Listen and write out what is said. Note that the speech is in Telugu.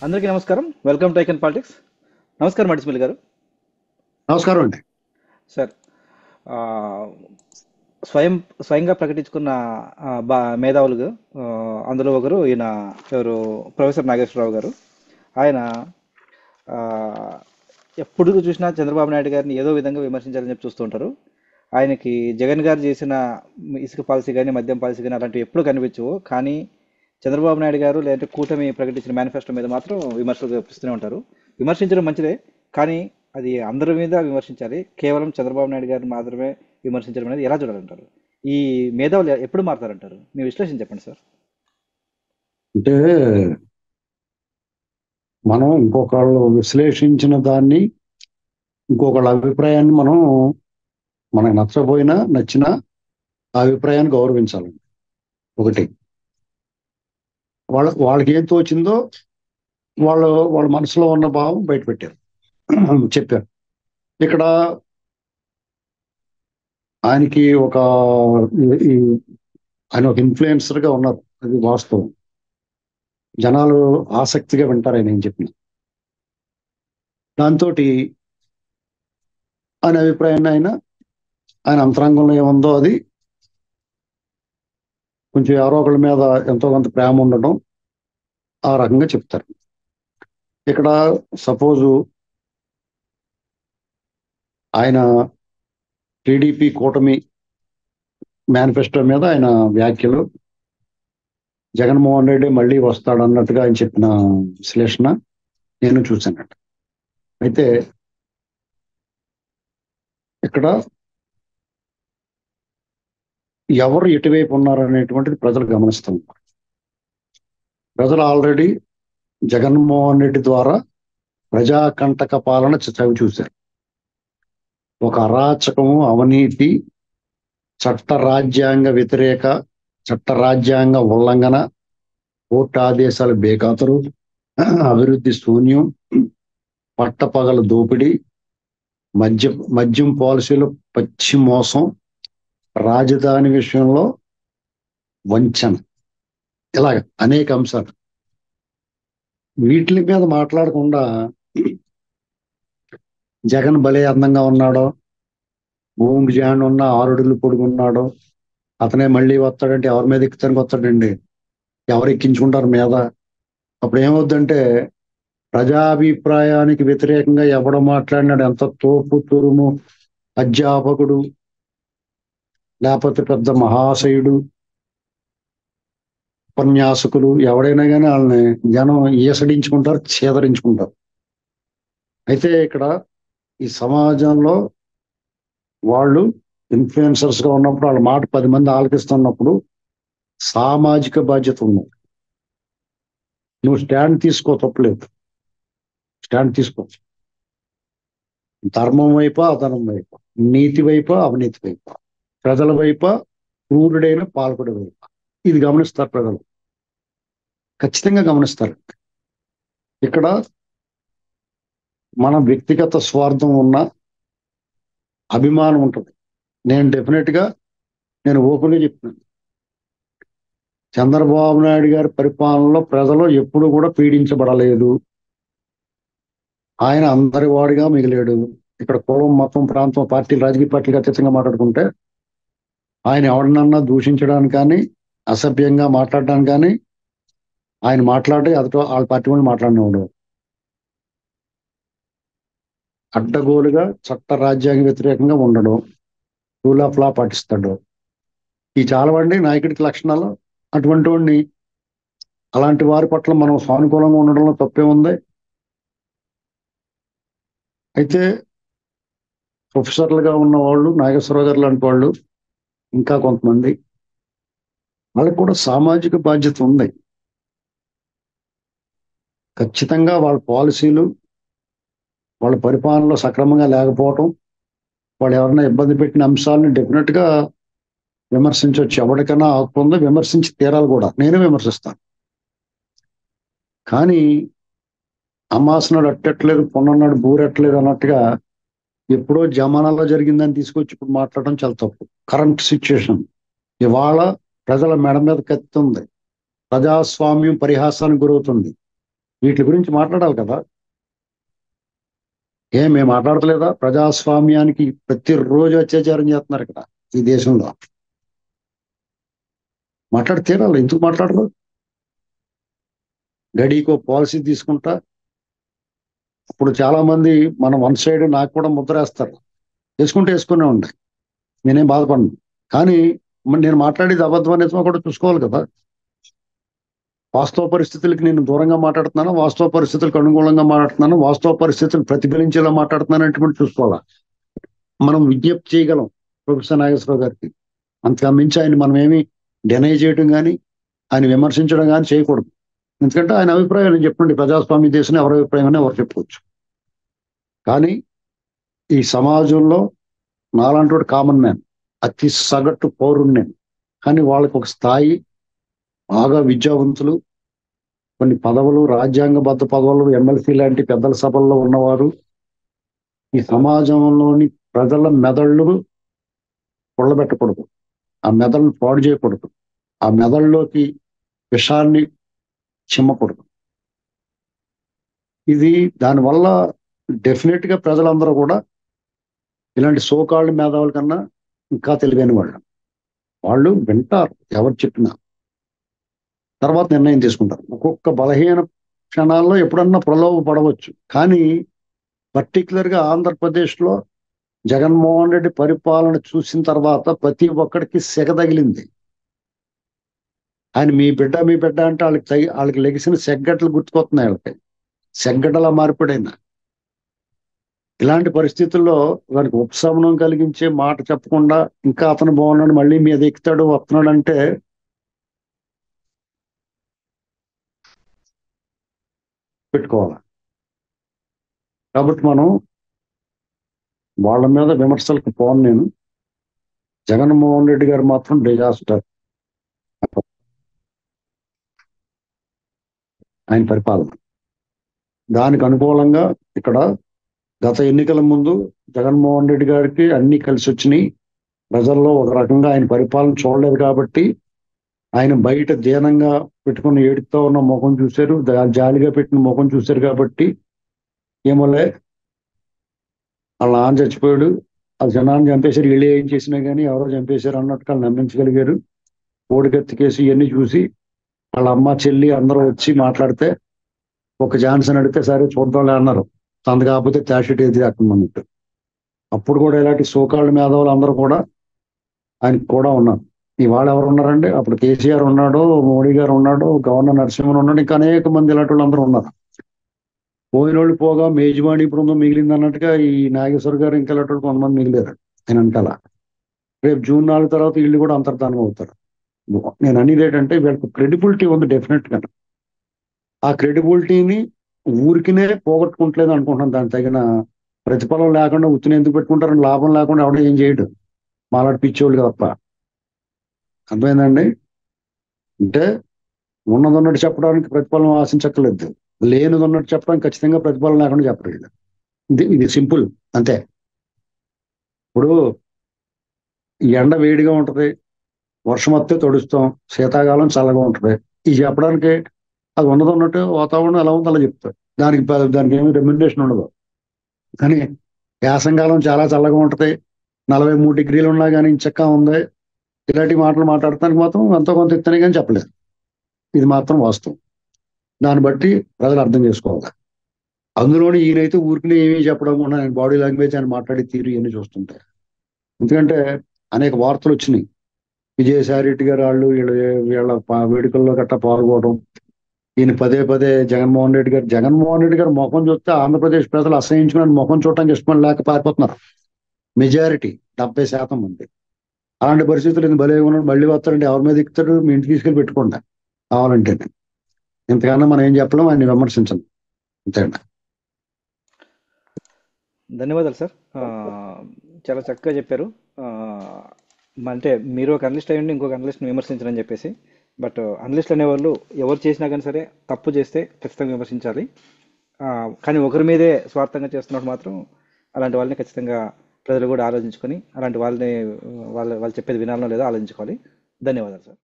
అందరికీ నమస్కారం. Welcome to icon politics. నమస్కారం అడిస్మిల్ గారు. నమస్కారం అండి. సార్, ఆ, స్వయం స్వయంగా ప్రకటించుకున్న మేధావులు, ఆ, అందులో ఒకరు ఈయన ఎవరు, ప్రొఫెసర్ నాగేశ్వరరావు గారు. ఆయన ఆ, ఎప్పుడు చూసినా చంద్రబాబు నాయుడు గారిని ఏదో విధంగా విమర్శించాలని చెప్పి చూస్తూ ఉంటారు. ఆయనకి జగన్ గారు చేసిన ఇసుక పాలసీ కానీ మద్యం పాలసీ కానీ అలాంటివి ఎప్పుడు కనిపించవు. కానీ చంద్రబాబు నాయుడు గారు లేదంటే కూటమి ప్రకటించిన మేనిఫెస్టో మీద మాత్రం విమర్శలు చూపిస్తూనే ఉంటారు. విమర్శించడం మంచిదే, కానీ అది అందరి మీద విమర్శించాలి. కేవలం చంద్రబాబు నాయుడు గారిని మాత్రమే విమర్శించడం అనేది ఎలా చూడాలంటారు? ఈ మేధావులు ఎప్పుడు మారుతారంటారు? మీ విశ్లేషణ చెప్పండి సార్. అంటే మనం ఇంకొకళ్ళు విశ్లేషించిన దాన్ని, ఇంకొకళ్ళ అభిప్రాయాన్ని మనకు నచ్చకపోయినా నచ్చినా ఆ అభిప్రాయాన్ని గౌరవించాలండి. ఒకటి, వాళ్ళకి ఏం తోచిందో వాళ్ళ మనసులో ఉన్న భావం బయట పెట్టారు, చెప్పారు. ఇక్కడ ఆయనకి ఆయన ఒక ఇన్ఫ్లుయెన్సర్ గా ఉన్నారు, అది వాస్తవం. జనాలు ఆసక్తిగా వింటారు ఆయన ఏం చెప్పిన. దాంతో ఆయన అభిప్రాయాన్ని ఆయన అంతరంగంలో ఏముందో అది కొంచెం ఎవరో ఒకళ్ళ మీద ఎంతో కొంత ప్రేమ ఉండటం, ఆ రకంగా చెప్తారు. ఇక్కడ సపోజు ఆయన టీడీపీ కూటమి మేనిఫెస్టో మీద ఆయన వ్యాఖ్యలు, జగన్మోహన్ రెడ్డి మళ్ళీ వస్తాడు అన్నట్టుగా ఆయన చెప్పిన విశ్లేషణ నేను చూశానంట. అయితే ఇక్కడ ఎవరు ఎటువైపు ఉన్నారనేటువంటిది ప్రజలు గమనిస్తున్నారు. ప్రజలు ఆల్రెడీ జగన్మోహన్ రెడ్డి ద్వారా ప్రజాకంటక పాలన చవి చూశారు. ఒక అరాచకము, అవినీతి, చట్ట రాజ్యాంగ ఉల్లంఘన, కోర్టు ఆదేశాలు బేఖాతరు, అభివృద్ధి శూన్యం, పట్టపగల దోపిడీ, మద్యం పాలసీలు పచ్చి మోసం, రాజధాని విషయంలో వంచన, ఇలాగ అనేక అంశాలు. వీటి మీద మాట్లాడకుండా జగన్ భలే అందంగా ఉన్నాడో, భూమికి జాన్ ఉన్న 6 అడుగులు పొడుగున్నాడో, అతనే మళ్ళీ వస్తాడంటే ఎవరి మీద ఎక్కుతానికి వస్తాడండి? ఎవరు ఎక్కించుకుంటారు మీద? అప్పుడు ఏమవుద్దంటే, ప్రజాభిప్రాయానికి వ్యతిరేకంగా ఎవడు మాట్లాడినాడు, ఎంత తోపు తురుము అధ్యాపకుడు లేకపోతే పెద్ద మహాశయుడు, ఉపన్యాసకులు ఎవడైనా కానీ వాళ్ళని జనం ఈసడించుకుంటారు, చేదరించుకుంటారు. అయితే ఇక్కడ ఈ సమాజంలో వాళ్ళు ఇన్ఫ్లుయెన్సర్స్ గా ఉన్నప్పుడు, వాళ్ళ మాట 10 మంది ఆలకిస్తున్నప్పుడు సామాజిక బాధ్యత ఉంది. నువ్వు స్టాండ్ తీసుకో, తప్పలేదు, స్టాండ్ తీసుకో. ధర్మం వైపా, అధర్మం వైపా, నీతి వైపా, అవినీతి వైపా, ప్రజల వైపా, క్రూరుడైన పాలకుడి వైపా. ఇది గమనిస్తారు ప్రజలు, ఖచ్చితంగా గమనిస్తారు. ఇక్కడ మన వ్యక్తిగత స్వార్థం ఉన్న అభిమానం ఉంటుంది. నేను ఓపెన్ గా చెప్తున్నాను, చంద్రబాబు నాయుడు గారి పరిపాలనలో ప్రజలు ఎప్పుడు కూడా పీడించబడలేదు. ఆయన అందరి వాడిగా మిగిలాడు. ఇక్కడ కులం, మతం, ప్రాంతం, పార్టీలు, రాజకీయ పార్టీలు అత్యధికంగా మాట్లాడుకుంటే ఆయన ఎవరినన్నా దూషించడానికి కానీ, అసభ్యంగా మాట్లాడడానికి కానీ ఆయన మాట్లాడి వాళ్ళ పార్టీ వాళ్ళు మాట్లాడినవాడు. అడ్డగోలుగా చట్ట రాజ్యాంగ వ్యతిరేకంగా ఉండడం, రూల్ ఆఫ్ లా పాటిస్తాడు. ఈ చాలామంది నాయకుడికి లక్షణాలు. అటువంటి వాడిని, అలాంటి వారి పట్ల మనం సానుకూలంగా ఉండడంలో తప్పే ఉంది. అయితే ప్రొఫెసర్లుగా ఉన్న వాళ్ళు, నాగేశ్వరరావు గారు లాంటి వాళ్ళు, ఇంకా కొంతమంది, వాళ్ళకి కూడా సామాజిక బాధ్యత ఉంది. ఖచ్చితంగా వాళ్ళ పాలసీలు, వాళ్ళ పరిపాలనలో సక్రమంగా లేకపోవటం, వాళ్ళు ఎవరైనా ఇబ్బంది పెట్టిన అంశాలను డెఫినెట్ గా విమర్శించవచ్చు. ఎవరికైనా హక్కు ఉందో, విమర్శించి తీరాలి కూడా. నేను విమర్శిస్తాను. కానీ అమ్మాసనాడు అట్టట్లేదు, పొన్నన్నాడు బూరెట్టలేదు అన్నట్టుగా ఎప్పుడో జమానాలో జరిగిందని తీసుకొచ్చి ఇప్పుడు మాట్లాడడం చాలా తప్పు. కరెంట్ సిచ్యుయేషన్ ఇవాళ ప్రజల మెడ మీద కత్తి ఉంది. ప్రజాస్వామ్యం పరిహాసానికి గురవుతుంది. వీటి గురించి మాట్లాడాలి కదా. మేము మాట్లాడతలేదా? ప్రజాస్వామ్యానికి ప్రతిరోజు అత్యాచారం చేస్తున్నారు ఇక్కడ ఈ దేశంలో. మాట్లాడి తీరాలి, ఎందుకు మాట్లాడరు? గడికో పాలసీ తీసుకుంటా. ఇప్పుడు చాలా మంది మనం వన్ సైడ్ నాకు కూడా ముద్ర వేస్తారు, వేసుకునే ఉంటాయి, నేనేం బాధపడను. కానీ నేను మాట్లాడేది అబద్ధం అనేది కూడా చూసుకోవాలి కదా. వాస్తవ పరిస్థితులకి నేను దూరంగా మాట్లాడుతున్నాను, వాస్తవ పరిస్థితులకు అనుకూలంగా మాట్లాడుతున్నాను, వాస్తవ పరిస్థితులు ప్రతిఫలించేలా మాట్లాడుతున్నాను అంటే కూడా చూసుకోవాలా. మనం విజ్ఞప్తి చేయగలం ప్రొఫెసర్ నాగేశ్వరరావు గారికి, అంతగా మించి ఆయన మనం ఏమి డెనై చేయడం కానీ ఆయన విమర్శించడం కానీ చేయకూడదు. ఎందుకంటే ఆయన అభిప్రాయం నేను చెప్పండి, ప్రజాస్వామ్య దేశం ఎవరి అభిప్రాయం అని ఎవరు చెప్పుకోవచ్చు. కానీ ఈ సమాజంలో నాలాంటి కామన్ మ్యాన్, అతి సగటు పౌరుడు నేను. కానీ వాళ్ళకి ఒక స్థాయి, బాగా విద్యావంతులు, కొన్ని పదవులు, రాజ్యాంగబద్ధ పదవులు, ఎమ్మెల్సీ లాంటి పెద్దల సభల్లో ఉన్నవారు ఈ సమాజంలోని ప్రజల మెదళ్ళు పొళ్ళబెట్టకూడదు, ఆ మెదళ్ళను పాడు చేయకూడదు, ఆ మెదళ్ళలోకి విషాన్ని చిమ్మకూడదు. ఇది దానివల్ల డెఫినెట్ గా ప్రజలందరూ కూడా ఇలాంటి సోకాళ్ళు మేధావుల కన్నా ఇంకా తెలివైన వాళ్ళు, వాళ్ళు వింటారు ఎవరు చెప్పినా, తర్వాత నిర్ణయం తీసుకుంటారు. ఒక్కొక్క బలహీన క్షణాల్లో ఎప్పుడన్నా ప్రలోభ పడవచ్చు. కానీ పర్టికులర్ గా ఆంధ్రప్రదేశ్ లో జగన్మోహన్ రెడ్డి పరిపాలన చూసిన తర్వాత ప్రతి ఒక్కడికి సెగ తగిలింది. ఆయన మీ బిడ్డ అంటే వాళ్ళకి లెగిసిన సెగ్గట్లు గుర్తుకొస్తున్నాయి. వాళ్ళకి సెగ్గడ్డలా మారిపోయిన ఇలాంటి పరిస్థితుల్లో వారికి ఉపశమనం కలిగించే మాట చెప్పకుండా ఇంకా అతను బాగున్నాడు, మళ్ళీ మీద ఎక్కుతాడు వస్తున్నాడు అంటే పెట్టుకోవాలి. కాబట్టి మనం వాళ్ళ మీద విమర్శలకు పోను నేను. జగన్మోహన్ రెడ్డి గారు మాత్రం డిజాస్టర్ ఆయన పరిపాలన. దానికి అనుకూలంగా ఇక్కడ గత ఎన్నికల ముందు జగన్మోహన్ రెడ్డి గారికి అన్ని కలిసి వచ్చినాయి. ప్రజల్లో ఒక రకంగా ఆయన పరిపాలన చూడలేదు కాబట్టి ఆయన బయట దీనంగా పెట్టుకుని ఏడుతో ఉన్న ముఖం చూశారు, జాలిగా పెట్టిన ముఖం చూశారు కాబట్టి ఏమోలే వాళ్ళ నాన్న చచ్చిపోయాడు, ఆ జనాన్ని చంపేశారు, వీళ్ళు ఏం చేసినా కానీ ఎవరో చంపేశారు అన్నట్టు వాళ్ళు నమ్మించగలిగారు. ఓడికత్తి కేసు ఇవన్నీ చూసి వాళ్ళ అమ్మ చెల్లి అందరూ వచ్చి మాట్లాడితే ఒక జాన్సన్ అడిగితే సరే చూద్దాంలే అన్నారు. తంది కాకపోతే క్యాషెట్ ఏది అన్నట్టు. అప్పుడు కూడా ఇలాంటి సోకాళ్ళ మేధావులు అందరూ కూడా ఆయనకు కూడా ఉన్నారు. ఇవాళ ఎవరు ఉన్నారండి? అప్పుడు కేసీఆర్ ఉన్నాడు, మోడీ గారు ఉన్నాడు, గవర్నర్ నరసింహన్ ఉన్నాడు, ఇంకా అనేక మంది ఇలాంటి వాళ్ళు అందరూ ఉన్నారు. పోయినోళ్ళు పోగా మేజువాణి బృందం మిగిలింది అన్నట్టుగా ఈ నాగేశ్వర్ గారు ఇంకా ఇలాంటి వాళ్ళు కొంతమంది మిగిలేరు ఆయన అంటాల. రేపు జూన్ 4 తర్వాత వీళ్ళు కూడా అంతర్ధానం అవుతారు. నేను అనేది ఏంటంటే వీళ్ళకి క్రెడిబిలిటీ ఉంది డెఫినెట్ గా. ఆ క్రెడిబిలిటీని ఊరికినే పోగొట్టుకుంటలేదు అనుకుంటున్నాను. దానికి తగిన ప్రతిఫలం లేకుండా ఉత్తిని ఎందుకు పెట్టుకుంటారని, లాభం లేకుండా ఎవడో ఏం చేయడు, మాలాంటి పిచ్చోళ్ళు తప్ప. అర్థమైందండి? అంటే ఉన్నదన్నట్టు చెప్పడానికి ప్రతిఫలం ఆశించక్కర్లేదు, లేనిదన్నట్టు చెప్పడానికి ఖచ్చితంగా ప్రతిఫలం లేకుండా చెప్పలేదు. ఇది సింపుల్ అంతే. ఇప్పుడు ఎండ వేడిగా ఉంటది, వర్షం వస్తే తడుస్తాం, శీతాకాలం చల్లగా ఉంటది. ఇది చెప్పడానికి అది ఉన్నదన్నట్టు వాతావరణం ఎలా ఉందో అలా చెప్తారు. దానికి ఏమి రెమ్యునరేషన్ ఉండదు. కానీ వేసంకాలం చాలా చల్లగా ఉంటది, 43 డిగ్రీలు ఉన్నా కానీ చక్కగా ఉంది, ఇలాంటి మాటలు మాట్లాడటానికి మాత్రం ఎంతో కొంత ఇత్తనే కానీ చెప్పలేదు. ఇది మాత్రం వాస్తవం. దాన్ని బట్టి ప్రజలు అర్థం చేసుకోవాలి. అందులోని ఈయనైతే ఊరికి ఏమీ చెప్పడం కూడా ఆయన బాడీ లాంగ్వేజ్ ఆయన మాట్లాడే తీరు ఇవన్నీ చూస్తుంటాయి. ఎందుకంటే అనేక వార్తలు వచ్చినాయి, విజయసాయి రెడ్డి గారు వాళ్ళు వీళ్ళ వేడుకల్లో గట్టా పాల్గొనడం. ఈయన పదే పదే జగన్మోహన్ రెడ్డి గారు ముఖం చూస్తే ఆంధ్రప్రదేశ్ ప్రజలు అసహించుకుని ముఖం చూడటానికి ఇష్టం లేక పారిపోతున్నారు మెజారిటీ, 70% మంది. అలాంటి పరిస్థితులు ఇంత భలే ఉన్నాడు, మళ్ళీ వస్తారంటే ఎవరి మీద ఎక్కుతాడు? మీ ఇంటికి తీసుకెళ్ళి పెట్టుకుంటా కావాలంటే. ఇంతకన్నా మనం ఏం చెప్పలేం, ఆయన విమర్శించండి అంతేండి. ధన్యవాదాలు సార్. చాలా చక్కగా చెప్పారు. అంటే మీరు ఒక అనలిస్ట్ అయ్యండి ఇంకొక అనలిస్ట్ని విమర్శించరని చెప్పేసి. బట్ అనలిస్టులు అనేవాళ్ళు ఎవరు చేసినా కానీ సరే తప్పు చేస్తే ఖచ్చితంగా విమర్శించాలి. కానీ ఒకరి మీదే స్వార్థంగా చేస్తున్నప్పుడు మాత్రం అలాంటి వాళ్ళని ఖచ్చితంగా ప్రజలు కూడా ఆలోచించుకొని అలాంటి వాళ్ళని వాళ్ళు చెప్పేది వినాలనో లేదో ఆలోచించుకోవాలి. ధన్యవాదాలు సార్.